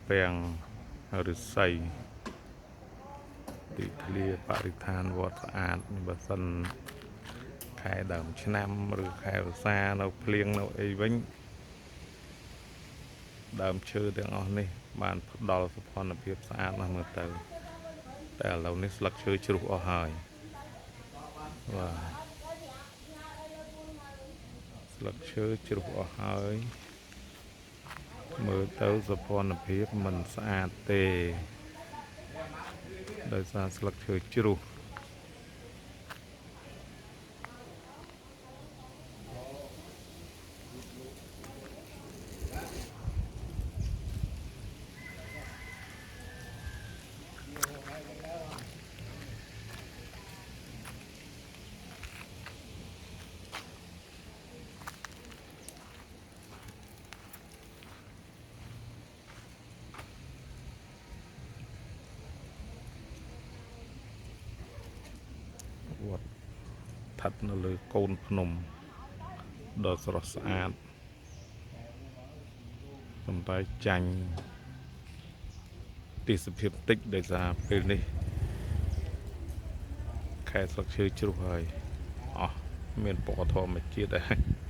ពាំងឫស្សីទីធ្លាបរិស្ថានវត្តស្អាតបើសិនខែដើមឆ្នាំឬខែវស្សានៅភ្លៀងនៅអីវិញដើមឈើទាំងអស់នេះបានផ្ដល់សោភ័ណភាពស្អាតណាស់មើលទៅតែឥឡូវនេះស្លឹកឈើជ្រុះអស់ហើយបាទស្លឹកឈើជ្រុះអស់ហើយមើលទៅសោភ័ណភាពមិនស្អាតទេដោយសារស្លឹកឈើជ្រុះវត្តស្ថិតនៅលើកូនភ្នំដ៏ស្រស់ស្អាតប៉ុន្តែចាញ់ទេសភាពតិចដោយសារពេលនេះខែស្លឹកឈើជ្រុះហើយអស់មានពណ៌ធម្មជាតិដែរ